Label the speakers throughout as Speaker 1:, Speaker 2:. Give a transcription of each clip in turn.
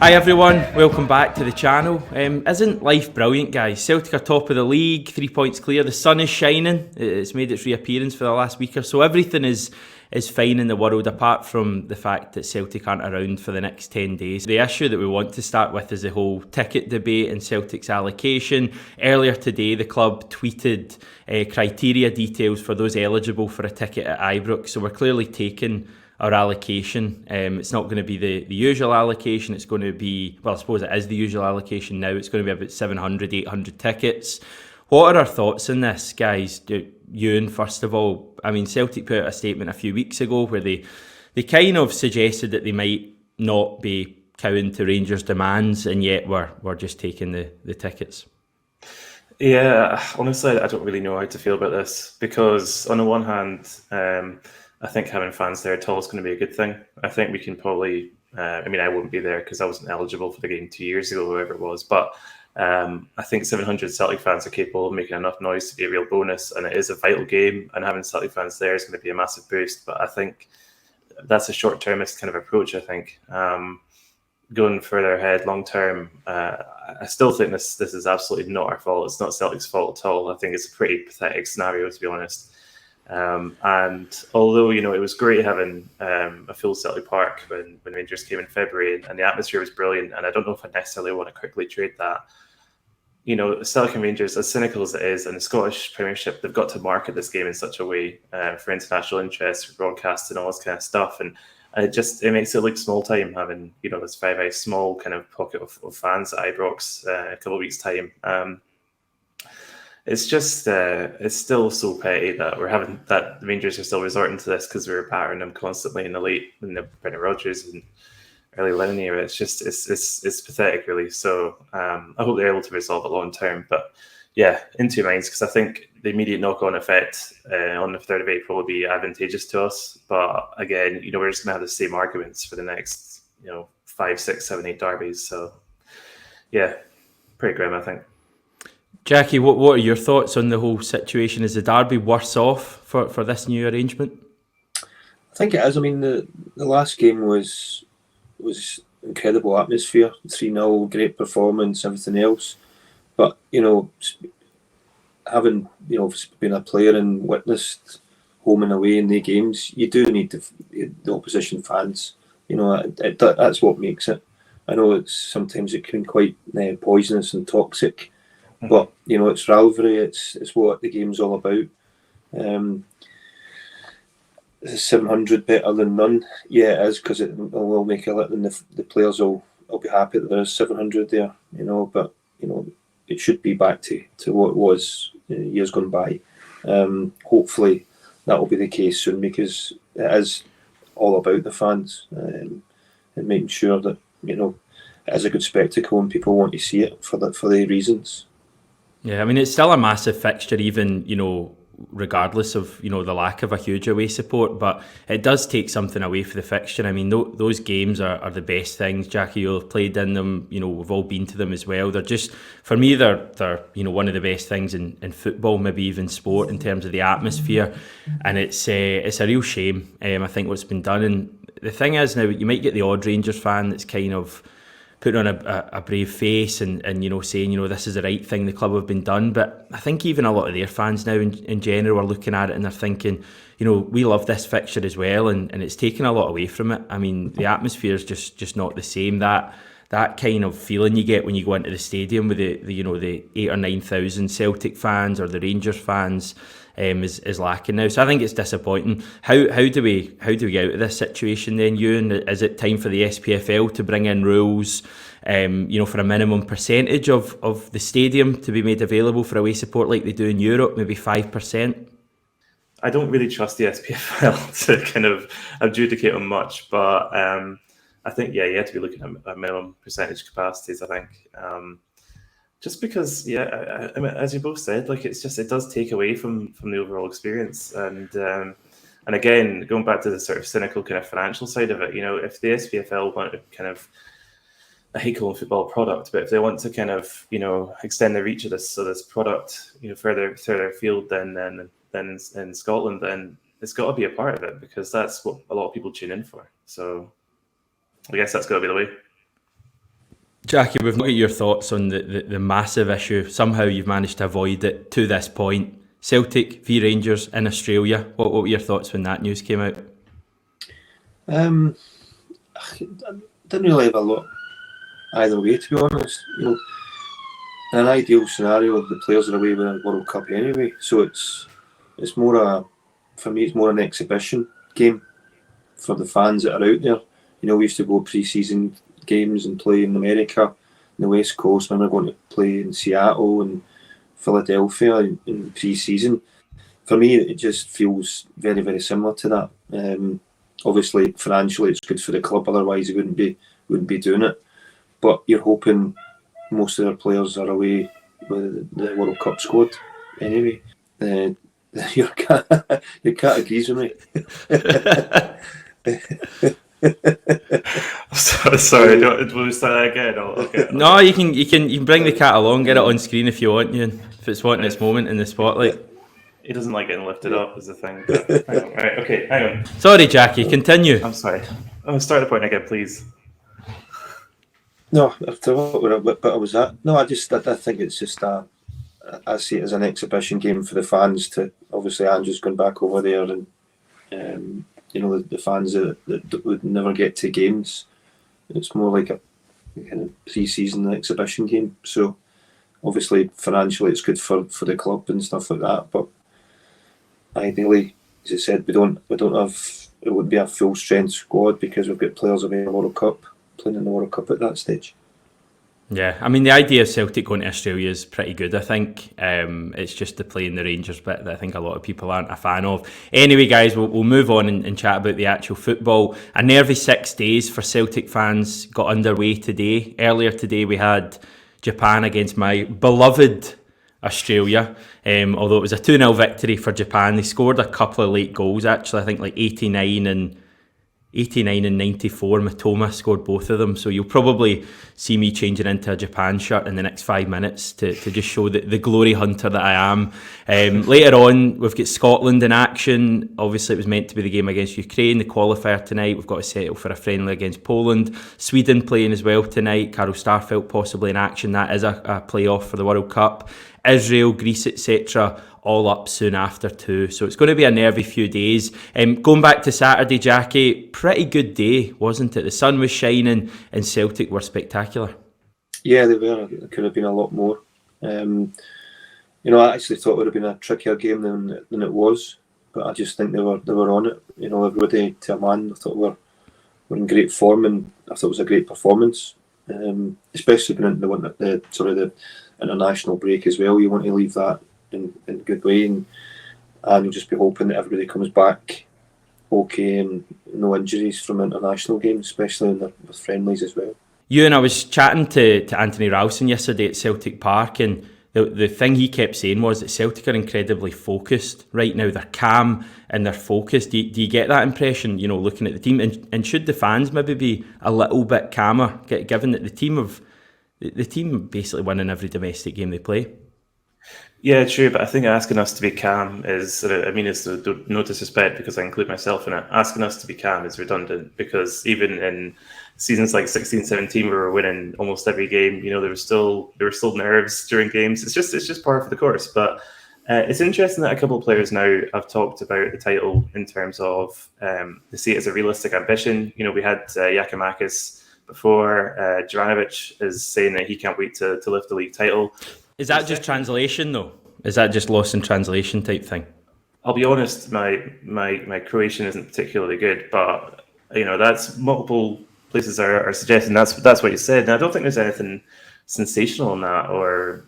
Speaker 1: Hi everyone, welcome back to the channel. Isn't life brilliant, guys? Celtic are top of the league, 3 points clear. The sun is shining. It's made its reappearance for the last week or so. Everything is fine in the world, apart from the fact that Celtic aren't around for the next 10 days. The issue that we want to start with is the whole ticket debate and Celtic's allocation. Earlier today, the club tweeted criteria details for those eligible for a ticket at Ibrox. So we're clearly taking our allocation. It's not going to be the usual allocation. It's going to be, well, I suppose it is the usual allocation now. It's going to be about 700, 800 tickets. What are our thoughts on this, guys? Euan, first of all. I mean, Celtic put out a statement a few weeks ago where they kind of suggested that they might not be cowing to Rangers' demands, and yet we're just taking the tickets.
Speaker 2: Yeah, honestly, I don't really know how to feel about this, because on the one hand, I think having fans there at all is going to be a good thing. I think we can probably, I wouldn't be there because I wasn't eligible for the game 2 years ago, whoever it was, but I think 700 Celtic fans are capable of making enough noise to be a real bonus, and it is a vital game, and having Celtic fans there is going to be a massive boost. But I think that's a short-termist kind of approach. I think going further ahead, long-term, I still think this is absolutely not our fault. It's not Celtic's fault at all. I think it's a pretty pathetic scenario, to be honest. And although, it was great having a full Celtic Park when Rangers came in February, and the atmosphere was brilliant, and I don't know if I necessarily want to quickly trade that. Celtic and Rangers, as cynical as it is, and the Scottish Premiership, they've got to market this game in such a way for international interest, for broadcasting, all this kind of stuff, and it makes it look small time having this very small kind of pocket of fans at Ibrox a couple of weeks' time. It's just, it's still so petty that the Rangers are still resorting to this because we were battering them constantly in the Brendan Rodgers and early Lennon era. It's just, it's pathetic, really. So I hope they're able to resolve it long term. But yeah, in two minds, because I think the immediate knock-on effect on the 3rd of April will be advantageous to us. But again, we're just going to have the same arguments for the next, 5, 6, 7, 8 derbies. So yeah, pretty grim, I think.
Speaker 1: Jackie, what are your thoughts on the whole situation? Is the derby worse off for this new arrangement?
Speaker 3: I think it is. I mean, the last game was incredible atmosphere, 3-0, great performance, everything else. But, having, been a player and witnessed home and away in the games, you do need the opposition fans. That's what makes it. I know sometimes it can be quite poisonous and toxic. But it's rivalry. It's what the game's all about. Is 700 better than none? Yeah, it is, because it will make a lot, and the players will be happy that there's 700 there. But it should be back to what it was years gone by. Hopefully that will be the case soon, because it is all about the fans and making sure that it is a good spectacle and people want to see it for the reasons.
Speaker 1: Yeah, I mean, it's still a massive fixture, even, regardless of, the lack of a huge away support, but it does take something away for the fixture. I mean, those games are the best things. Jackie, you'll have played in them, we've all been to them as well. They're just, for me, they're one of the best things in football, maybe even sport, in terms of the atmosphere, and it's a real shame, I think, what's been done. And the thing is, now, you might get the odd Rangers fan that's kind of putting on a brave face and saying, this is the right thing the club have been done. But I think even a lot of their fans now in general are looking at it and they're thinking, we love this fixture as well, and it's taken a lot away from it. I mean, the atmosphere is just not the same. That kind of feeling you get when you go into the stadium with the 8,000 or 9,000 Celtic fans or the Rangers fans is lacking now. So I think it's disappointing. How do we get out of this situation then, Euan? Is it time for the SPFL to bring in rules, for a minimum percentage of the stadium to be made available for away support like they do in Europe, maybe 5%?
Speaker 2: I don't really trust the SPFL to kind of adjudicate on much, but I think, you have to be looking at minimum percentage capacities, I think. Just because, I mean, as you both said, it does take away from the overall experience. And again, going back to the sort of cynical kind of financial side of it, if the SPFL want to kind of, I hate calling football a product, but if they want to kind of, extend the reach of this product, further afield than in Scotland, then it's got to be a part of it, because that's what a lot of people tune in for. So I guess that's got to be the way.
Speaker 1: Jackie, we've not got your thoughts on the massive issue. Somehow you've managed to avoid it to this point. Celtic v Rangers in Australia. What were your thoughts when that news came out?
Speaker 3: I didn't really have a lot either way, to be honest. In an ideal scenario, the players are away with a World Cup anyway, so it's more for me, it's more an exhibition game for the fans that are out there. We used to go pre-season games and play in America, in the West Coast, when we're going to play in Seattle and Philadelphia in pre-season. For me, it just feels very, very similar to that. Obviously, financially, it's good for the club. Otherwise, they wouldn't be doing it. But you're hoping most of their players are away with the World Cup squad anyway. Your cat agrees with me.
Speaker 2: Sorry, will we start that again? Okay.
Speaker 1: No, you can bring the cat along, get it on screen if you want, Euan, if it's wanting its moment in the spotlight.
Speaker 2: He doesn't like getting lifted up, is the thing. Hang on. Right, okay, hang on.
Speaker 1: Sorry, Jackie, continue.
Speaker 2: I'm sorry. Start the point again, please.
Speaker 3: No, after what I was at. No, I think it's just I see it as an exhibition game for the fans. To obviously, Andrew's gone back over there, and the fans that would never get to games. It's more like a kind of pre-season exhibition game. So obviously, financially, it's good for the club and stuff like that. But ideally, as I said, it would be a full strength squad because we've got players away in the World Cup, playing in the World Cup at that stage.
Speaker 1: Yeah, I mean, the idea of Celtic going to Australia is pretty good, I think. It's just the playing the Rangers bit that I think a lot of people aren't a fan of. Anyway, guys, we'll move on and chat about the actual football. A nervy 6 days for Celtic fans got underway today. Earlier today, we had Japan against my beloved Australia. Although it was a 2-0 victory for Japan. They scored a couple of late goals, actually. I think like 89 and 94. Matoma scored both of them, so you'll probably see me changing into a Japan shirt in the next 5 minutes to just show the glory hunter that I am. Later on, we've got Scotland in action. Obviously, it was meant to be the game against Ukraine, the qualifier tonight. We've got to settle for a friendly against Poland. Sweden playing as well tonight. Carl Starfelt possibly in action. That is a playoff for the World Cup. Israel, Greece, etc. all up soon after too. So it's going to be a nervy few days. Going back to Saturday, Jackie, pretty good day, wasn't it? The sun was shining and Celtic were spectacular.
Speaker 3: Yeah, they were. It could have been a lot more. I actually thought it would have been a trickier game than it was, but I just think they were on it. Everybody to a man. I thought we were in great form, and I thought it was a great performance. Especially going into the international break as well. You want to leave that in a good way, and you'll just be hoping that everybody comes back okay and no injuries from international games, especially with friendlies as well.
Speaker 1: Euan, I was chatting to Anthony Ralston yesterday at Celtic Park, and the thing he kept saying was that Celtic are incredibly focused right now. They're calm and they're focused. Do you get that impression, looking at the team? And should the fans maybe be a little bit calmer, given that the team basically winning every domestic game they play?
Speaker 2: Yeah, true, but I think asking us to be calm is, it's no disrespect because I include myself in it. Asking us to be calm is redundant because even in seasons like 16-17 where we were winning almost every game, there were still nerves during games. It's just par for the course. But it's interesting that a couple of players now have talked about the title in terms of they see it as a realistic ambition. We had Yakimakis before. Juranovic is saying that he can't wait to lift the league title.
Speaker 1: Is that just translation though? Is that just lost in translation type thing?
Speaker 2: I'll be honest, my Croatian isn't particularly good, but that's multiple places are suggesting that's what you said. And I don't think there's anything sensational in that or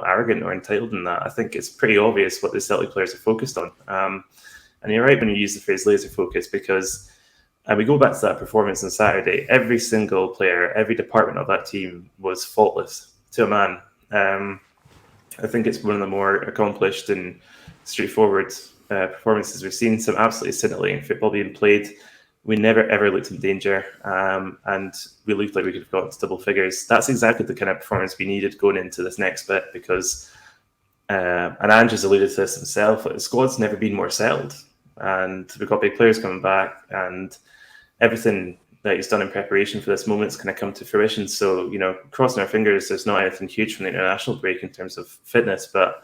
Speaker 2: arrogant or entitled in that. I think it's pretty obvious what the Celtic players are focused on. And you're right when you use the phrase laser focus because we go back to that performance on Saturday. Every single player, every department of that team was faultless to a man. I think it's one of the more accomplished and straightforward performances we've seen. Some absolutely scintillating football being played. We never ever looked in danger, and we looked like we could have gotten to double figures. That's exactly the kind of performance we needed going into this next bit because, and Andrew's alluded to this himself, the squad's never been more settled, and we've got big players coming back, and everything that he's done in preparation for this moment is going to come to fruition. So, crossing our fingers, there's not anything huge from the international break in terms of fitness, but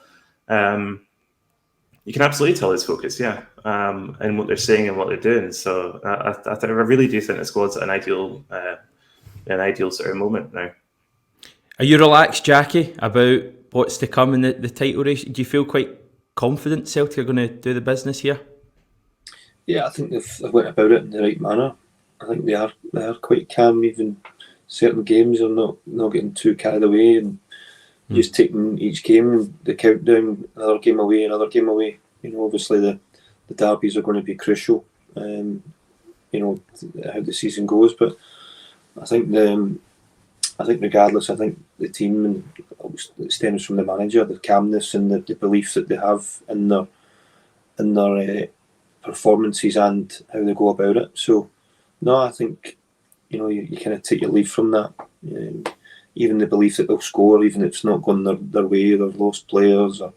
Speaker 2: you can absolutely tell his focus, and what they're saying and what they're doing. So I really do think the squad's at an ideal sort of moment now.
Speaker 1: Are you relaxed, Jackie, about what's to come in the title race? Do you feel quite confident Celtic are going to do the business here?
Speaker 3: Yeah, I think they've went about it in the right manner. I think they are quite calm. Even certain games are not getting too carried away and just taking each game, the countdown, another game away. Obviously the derbies are going to be crucial. How the season goes, but I think regardless, I think the team, and it stems from the manager, the calmness and the belief that they have in their performances and how they go about it. So, no, I think you kind of take your leave from that. Even the belief that they'll score, even if it's not going their way, they've lost players, or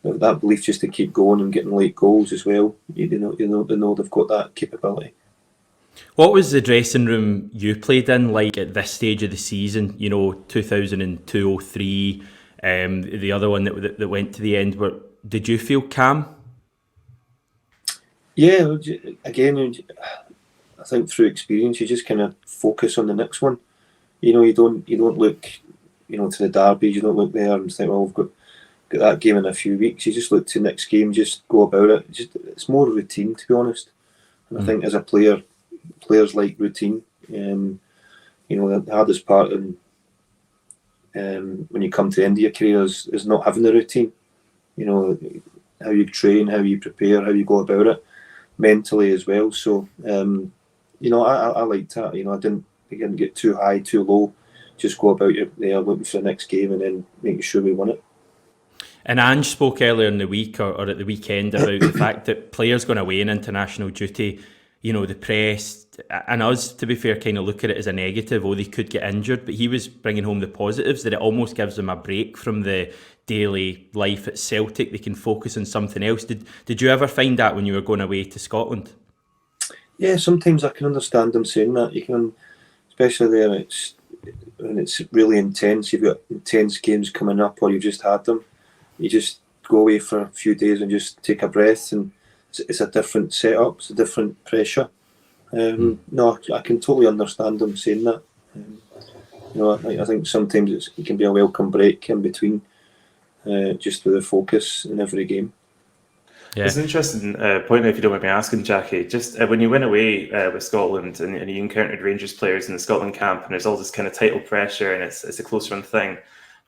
Speaker 3: that belief just to keep going and getting late goals as well. They know they've got that capability.
Speaker 1: What was the dressing room you played in like at this stage of the season? 2002-03, the other one that went to the end. Did you feel calm? Yeah,
Speaker 3: again, I think through experience, you just kind of focus on the next one. You don't look, to the derby. You don't look there and think, well, we've got that game in a few weeks. You just look to the next game, just go about it. It's more routine, to be honest. And I think as a player, players like routine. The hardest part when you come to the end of your career is not having the routine. How you train, how you prepare, how you go about it, mentally as well. So, I liked that. I didn't get too high, too low. Just go about there looking for the next game and then making sure we won it.
Speaker 1: And Ange spoke earlier in the week or at the weekend about the fact that players going away in international duty, the press and us, to be fair, kind of look at it as a negative. Oh, they could get injured, but he was bringing home the positives, that it almost gives them a break from the daily life at Celtic. They can focus on something else. Did you ever find that when you were going away to Scotland?
Speaker 3: Yeah, sometimes I can understand them saying that. You can, especially there, when it's really intense. You've got intense games coming up, or you've just had them. You just go away for a few days and just take a breath, and it's a different setup. It's a different pressure. No, I can totally understand them saying that. I think sometimes it can be a welcome break in between, just with the focus in every game.
Speaker 2: Yeah. It's an interesting point, if you don't mind me asking, Jackie. Just when you went away with Scotland and you encountered Rangers players in the Scotland camp, and there's all this kind of title pressure, and it's a close run thing.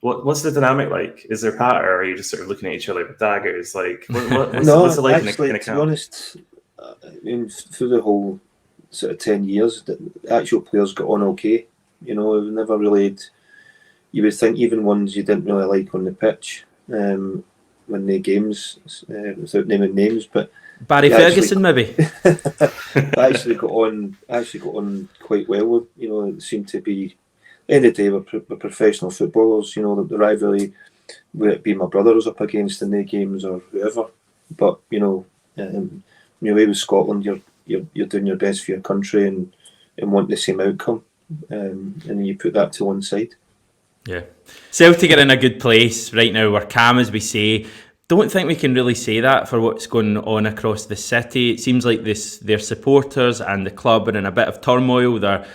Speaker 2: What's the dynamic like? Is there patter, or are you just sort of looking at each other with daggers? Like, what's it like
Speaker 3: actually,
Speaker 2: in a camp?
Speaker 3: To be honest, through the whole sort of 10 years, the actual players got on okay. We've never really had, you would think, even ones you didn't really like on the pitch, when the games, without naming names, but
Speaker 1: Barry Ferguson maybe.
Speaker 3: actually got on quite well. It seemed to be, end of the day, we're professional footballers. The rivalry, would it be my brothers up against in the games or whoever, but when you're away with Scotland, you're doing your best for your country and want the same outcome, and then you put that to one side.
Speaker 1: Yeah, Celtic are in a good place right now. We're calm, as we say. Don't think we can really say that for what's going on across the city. It seems like their supporters and the club are in a bit of turmoil. They're,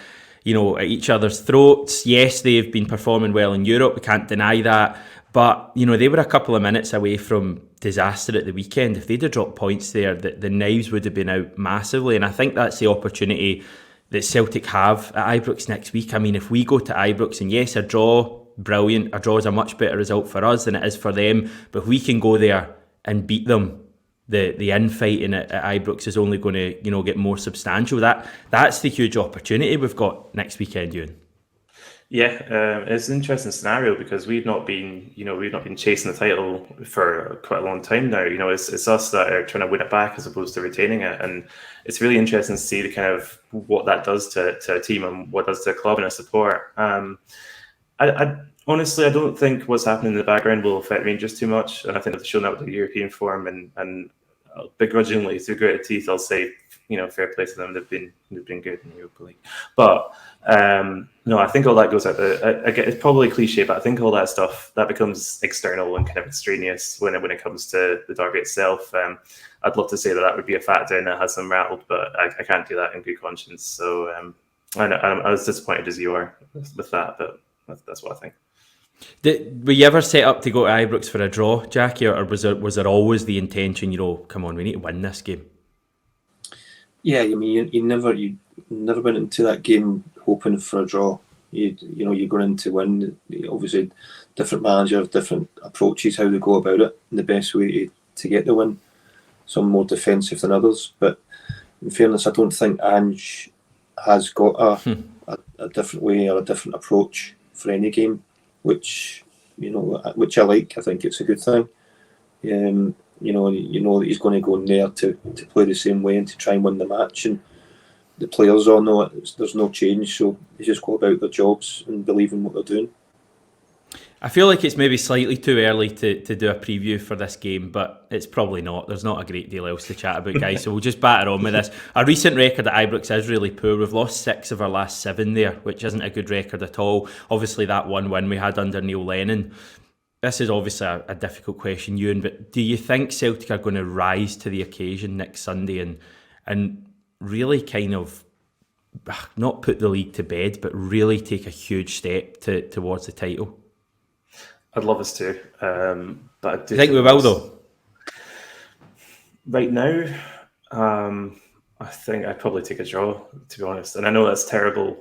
Speaker 1: at each other's throats. Yes, they've been performing well in Europe. We can't deny that. But, they were a couple of minutes away from disaster at the weekend. If they'd have dropped points there, the knives would have been out massively. And I think that's the opportunity that Celtic have at Ibrox next week. I mean, if we go to Ibrox, and yes, a draw, brilliant. A draw is a much better result for us than it is for them. But if we can go there and beat them, the infighting at Ibrox is only going to, get more substantial. That's the huge opportunity we've got next weekend, Euan.
Speaker 2: Yeah, it's an interesting scenario because we've not been chasing the title for quite a long time now. It's us that are trying to win it back as opposed to retaining it, and it's really interesting to see the kind of what that does to a team and what it does to a club and a support. I honestly, I don't think what's happening in the background will affect Rangers too much, and I think they've shown that with the European form, and begrudgingly, through gritted teeth, I'll say, fair play to them. They've been good in the Europa League. But no, I think all that goes out it's probably cliche, but I think all that stuff that becomes external and kind of extraneous when it comes to the derby itself. I'd love to say that would be a factor and that has them rattled, but I can't do that in good conscience. So I was disappointed as you are with that, but that's what I think.
Speaker 1: Were you ever set up to go to Ibrox for a draw, Jackie, or was there always the intention, come on, we need to win this game?
Speaker 3: Yeah, I mean, you never went into that game hoping for a draw. You're going in to win. Obviously, different managers, different approaches how they go about it, and the best way to get the win. Some more defensive than others, but in fairness, I don't think Ange has got a different way or a different approach for any game, which I like. I think it's a good thing. You know that he's going to go in there to play the same way and to try and win the match, and the players all know it. There's no change, so they just go about their jobs and believe in what they're doing.
Speaker 1: I feel like it's maybe slightly too early to do a preview for this game, but it's probably not. There's not a great deal else to chat about, guys, so we'll just batter on with this. Our recent record at Ibrox is really poor. We've lost 6 of our last 7 there, which isn't a good record at all. Obviously, that one win we had under Neil Lennon. This is obviously a difficult question, Euan, but do you think Celtic are going to rise to the occasion next Sunday and really kind of not put the league to bed, but really take a huge step towards the title?
Speaker 2: I'd love us to, but I do
Speaker 1: think we will, though.
Speaker 2: Right now, I think I'd probably take a draw, to be honest. And I know that's terrible.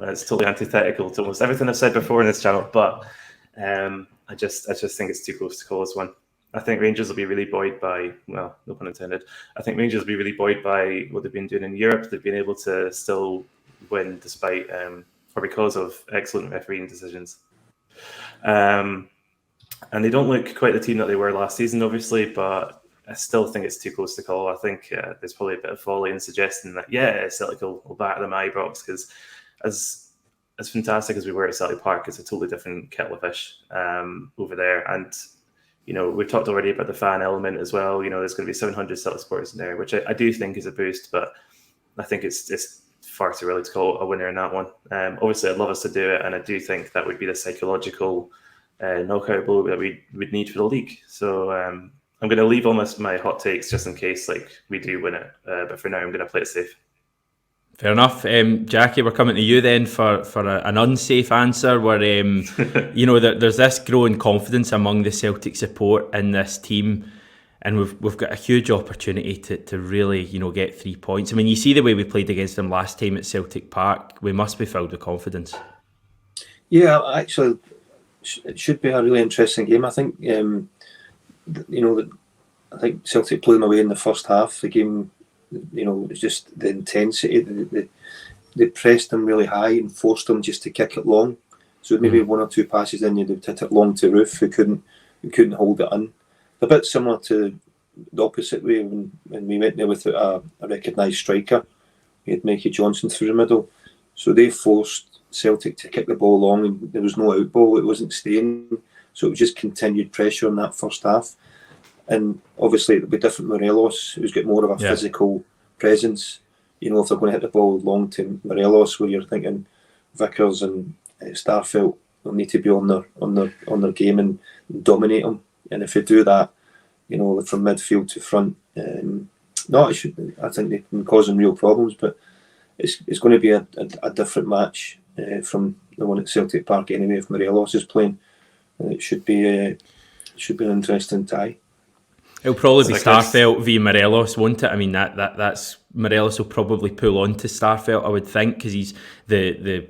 Speaker 2: It's totally antithetical to almost everything I've said before in this channel, but I just think it's too close to call this one. I think Rangers will be really buoyed by, well, no pun intended. I think Rangers will be really buoyed by what they've been doing in Europe. They've been able to still win despite, or because of excellent refereeing decisions. And they don't look quite the team that they were last season, obviously, but I still think it's too close to call. I think there's probably a bit of folly in suggesting that, Celtic will batter them at Ibrox, because as fantastic as we were at Celtic Park, it's a totally different kettle of fish over there. And, we've talked already about the fan element as well. There's going to be 700 Celtic supporters in there, which I do think is a boost, but I think it's far too early to call a winner in that one. Obviously, I'd love us to do it, and I do think that would be the psychological knockout blow that we would need for the league. So I'm going to leave almost my hot takes just in case we do win it. But for now, I'm going to play it safe.
Speaker 1: Fair enough. Jackie, we're coming to you then for an unsafe answer where, there's this growing confidence among the Celtic support in this team, and we've got a huge opportunity to really, get 3 points. I mean, you see the way we played against them last time at Celtic Park. We must be filled with confidence. Yeah,
Speaker 3: actually, it should be a really interesting game. I think, I think Celtic blew them away in the first half. The game, it's just the intensity. They pressed them really high and forced them just to kick it long. So maybe 1 or 2 passes in, they'd hit it long to Roof, who couldn't hold it in. A bit similar to the opposite way when we went there without a recognised striker. We had Mikey Johnson through the middle. So they forced Celtic to kick the ball long, and there was no out ball. It wasn't staying. So it was just continued pressure in that first half. And obviously it'll be different Morelos, who's got more of a physical presence. If they're going to hit the ball long to Morelos, where you're thinking Vickers and Starfelt will need to be on their game and dominate them. And if they do that, from midfield to front, I think they can cause them real problems. But it's going to be a different match from the one at Celtic Park anyway. If Morelos is playing, it should be an interesting tie.
Speaker 1: It'll probably be Starfelt v Morelos, won't it? I mean, that's Morelos will probably pull on to Starfelt, I would think, because he's the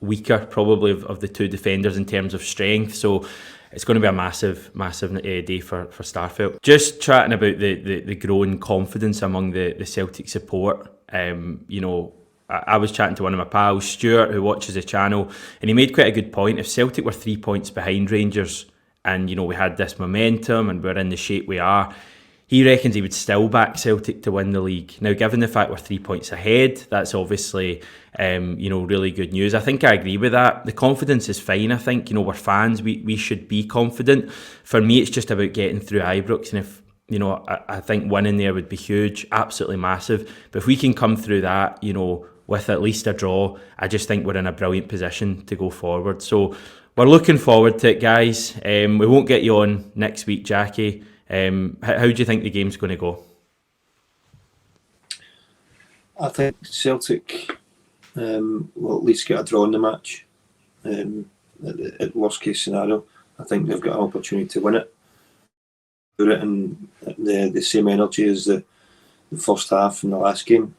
Speaker 1: weaker probably of the 2 defenders in terms of strength. So it's going to be a massive day for Starfelt. Just chatting about the growing confidence among the Celtic support. I was chatting to one of my pals, Stuart, who watches the channel, and he made quite a good point. If Celtic were 3 points behind Rangers, and we had this momentum and we're in the shape we are, he reckons he would still back Celtic to win the league. Now, given the fact we're 3 points ahead, that's obviously really good news. I think I agree with that. The confidence is fine. I think we're fans, we should be confident. For me, it's just about getting through Ibrox, and I think winning there would be huge, absolutely massive. But if we can come through that, with at least a draw, I just think we're in a brilliant position to go forward. So we're looking forward to it, guys. We won't get you on next week, Jackie. How do you think the game's going to go?
Speaker 3: I think Celtic will at least get a draw in the match. At worst case scenario, I think they've got an opportunity to win it. Do it in the same energy as the first half in the last game.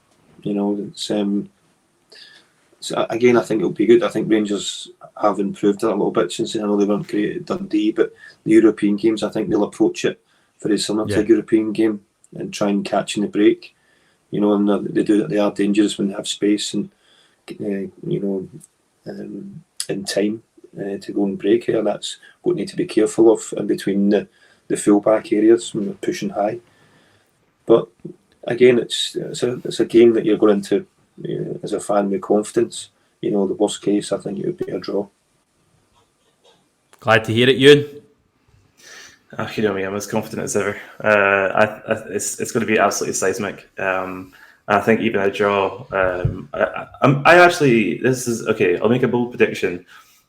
Speaker 3: So again, I think it'll be good. I think Rangers have improved a little bit since I know they weren't great at Dundee, but the European games, I think they'll approach it very similar to a European game and try and catch in the break. And they do that. They are dangerous when they have space and in time to go and break it. And that's what we need to be careful of in between the full-back areas when they're pushing high. But again, it's a game that you're going into as a fan with confidence. The worst case, I think it would be a draw.
Speaker 1: Glad to hear it, Euan.
Speaker 2: You know me, I'm as confident as ever. It's going to be absolutely seismic. I think even a draw. I'll make a bold prediction.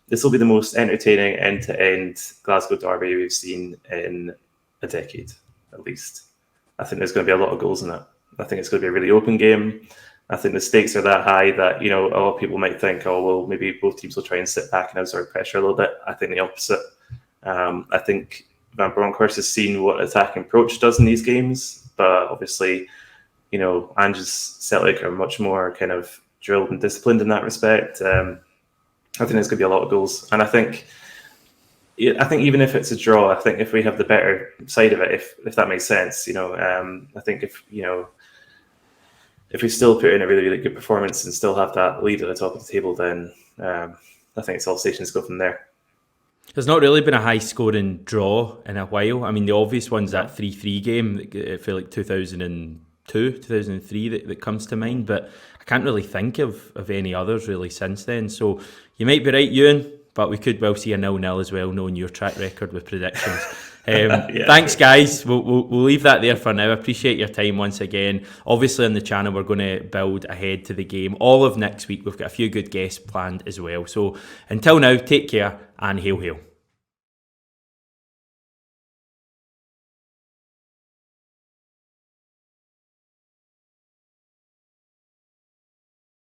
Speaker 2: This will be the most entertaining end-to-end Glasgow derby we've seen in a decade, at least. I think there's going to be a lot of goals in it. I think it's going to be a really open game. I think the stakes are that high that, a lot of people might think, maybe both teams will try and sit back and absorb pressure a little bit. I think the opposite. I think Van Bronckhorst has seen what attacking approach does in these games, but obviously, Ange's Celtic are much more kind of drilled and disciplined in that respect. I think there's going to be a lot of goals, and I think even if it's a draw, I think if we have the better side of it, if that makes sense, I think if we still put in a really, really good performance and still have that lead at the top of the table, then I think it's all stations go from there.
Speaker 1: There's not really been a high-scoring draw in a while. I mean, the obvious one's that 3-3 game, I feel like 2002, 2003 that comes to mind, but I can't really think of any others really since then. So you might be right, Euan, but we could well see a 0-0 as well, knowing your track record with predictions. Thanks, guys. We'll leave that there for now. I appreciate your time once again. Obviously, on the channel, we're going to build ahead to the game. All of next week, we've got a few good guests planned as well. So until now, take care and hail, hail.